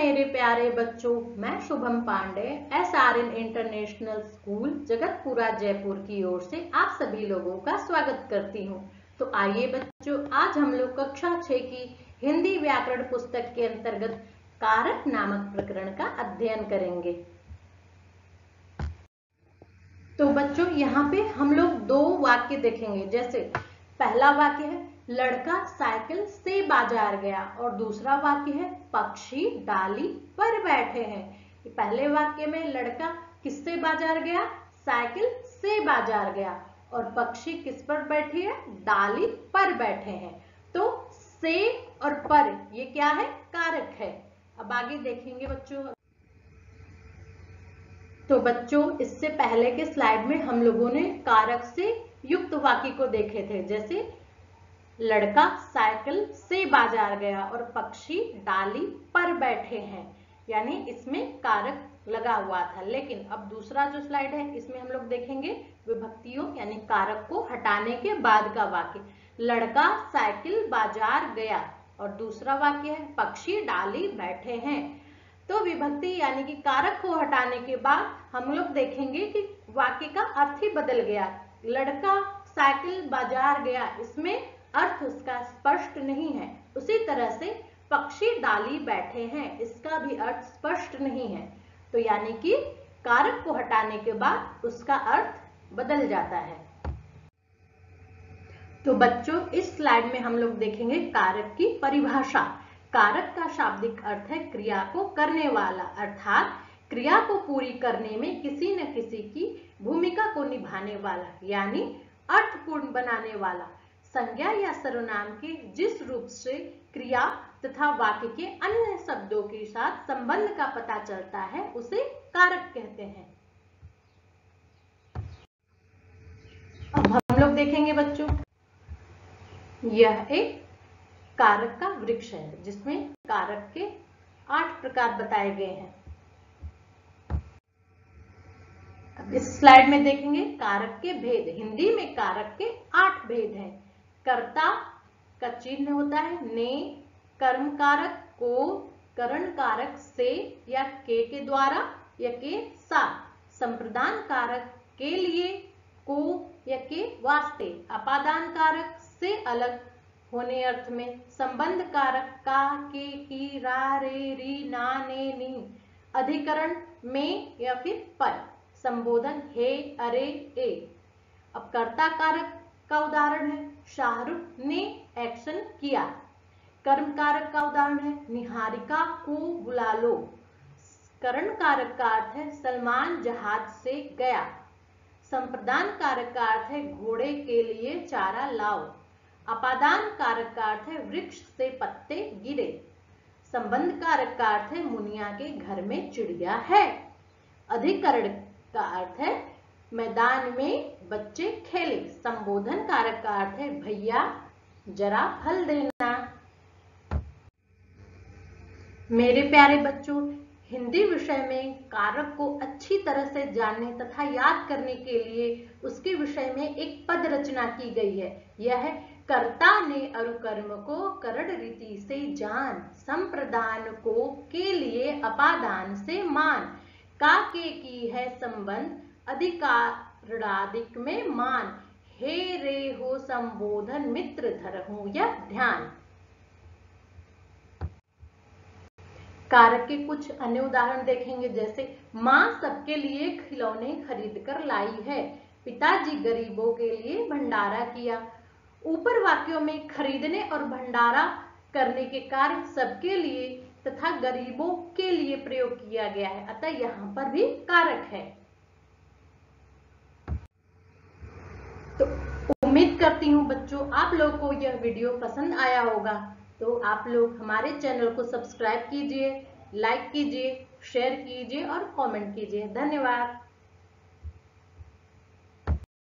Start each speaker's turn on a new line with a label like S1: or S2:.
S1: मेरे प्यारे बच्चों, मैं Shubham Pandey SRN international school Jagatpura Jaipur की ओर से आप सभी लोगों का स्वागत करती हूँ। तो आइए बच्चों, आज हम लोग कक्षा 6 की हिंदी व्याकरण पुस्तक के अंतर्गत कारक नामक प्रकरण का अध्ययन करेंगे। तो बच्चों, यहाँ पे हम लोग दो वाक्य देखेंगे। जैसे पहला वाक्य है लड़का साइकिल से बाजार गया और दूसरा वाक्य है पक्षी डाली पर बैठे हैं। पहले वाक्य में लड़का किससे बाजार गया? साइकिल से बाजार गया। और पक्षी किस पर बैठी है? डाली पर बैठे हैं। तो से और पर ये क्या है? कारक है। अब आगे देखेंगे बच्चों। तो बच्चों, इससे पहले के स्लाइड में हम लोगों ने कारक से युक्त वाक्य को देखे थे। जैसे लड़का साइकिल से बाजार गया और पक्षी डाली पर बैठे हैं, यानी इसमें कारक लगा हुआ था। लेकिन अब दूसरा जो स्लाइड है, इसमें हम लोग देखेंगे विभक्तियों यानी कारक को हटाने के बाद का वाक्य। लड़का साइकिल बाजार गया और दूसरा वाक्य है पक्षी डाली बैठे हैं। तो विभक्ति यानी कि कारक को हटाने के बाद हम लोग देखेंगे कि वाक्य का अर्थ ही बदल गया। लड़का साइकिल बाजार गया, इसमें अर्थ उसका स्पष्ट नहीं है। उसी तरह से पक्षी डाली बैठे हैं, इसका भी अर्थ स्पष्ट नहीं है। तो यानी कि कारक को हटाने के बाद उसका अर्थ बदल जाता है। तो बच्चों, इस स्लाइड में हम लोग देखेंगे कारक की परिभाषा। कारक का शाब्दिक अर्थ है क्रिया को करने वाला, अर्थात क्रिया को पूरी करने में किसी न किसी की भूमिका को निभाने वाला, यानी अर्थपूर्ण बनाने वाला। संज्ञा या सर्वनाम के जिस रूप से क्रिया तथा वाक्य के अन्य शब्दों के साथ संबंध का पता चलता है, उसे कारक कहते हैं। अब हम लोग देखेंगे बच्चों, यह एक कारक का वृक्ष है जिसमें कारक के 8 प्रकार बताए गए हैं। अब इस स्लाइड में देखेंगे कारक के भेद। हिंदी में कारक के 8 भेद हैं। कर्ता का चिन्ह होता है ने, कर्म कारक को, करण कारक से या के द्वारा या के साथ, संप्रदान कारक के लिए, को या के वास्ते, अपादान कारक से अलग होने अर्थ में, संबंध कारक का, के, की, रा, रे, री, ना, ने, नी, अधिकरण में या फिर पर, संबोधन हे, अरे, ए। अब कर्ता कारक का उदाहरण है शाहरुख ने एक्शन किया। कर्म कारक का उदाहरण है निहारिका को बुला लो। करण कारक का अर्थ है सलमान जहाज से गया। संप्रदान कारक का अर्थ है घोड़े के लिए चारा लाओ। अपादान कारक का अर्थ है वृक्ष से पत्ते गिरे। संबंध कारक का अर्थ है मुनिया के घर में चिड़िया है। अधिकरण का अर्थ है मैदान में बच्चे खेले। संबोधन कारक का अर्थ है भैया जरा फल देना। मेरे प्यारे बच्चों, हिंदी विषय में कारक को अच्छी तरह से जानने तथा याद करने के लिए उसके विषय में एक पद रचना की गई है। यह है कर्ता ने अनुकर्म को करण रीति से जान, संप्रदान को के लिए अपादान से मान, का के की है संबंध, अधिकारणादिक में मान, हे रे हो संबोधन, मित्र धरहूं या ध्यान। कारक के कुछ अन्य उदाहरण देखेंगे। जैसे माँ सबके लिए खिलौने खरीद कर लाई है। पिताजी गरीबों के लिए भंडारा किया। ऊपर वाक्यों में खरीदने और भंडारा करने के कार्य सबके लिए तथा गरीबों के लिए प्रयोग किया गया है, अतः यहाँ पर भी कारक है। तो उम्मीद करती हूँ बच्चों आप लोग को यह वीडियो पसंद आया होगा। तो आप लोग हमारे चैनल को सब्सक्राइब कीजिए, लाइक कीजिए, शेयर कीजिए और कमेंट कीजिए। धन्यवाद।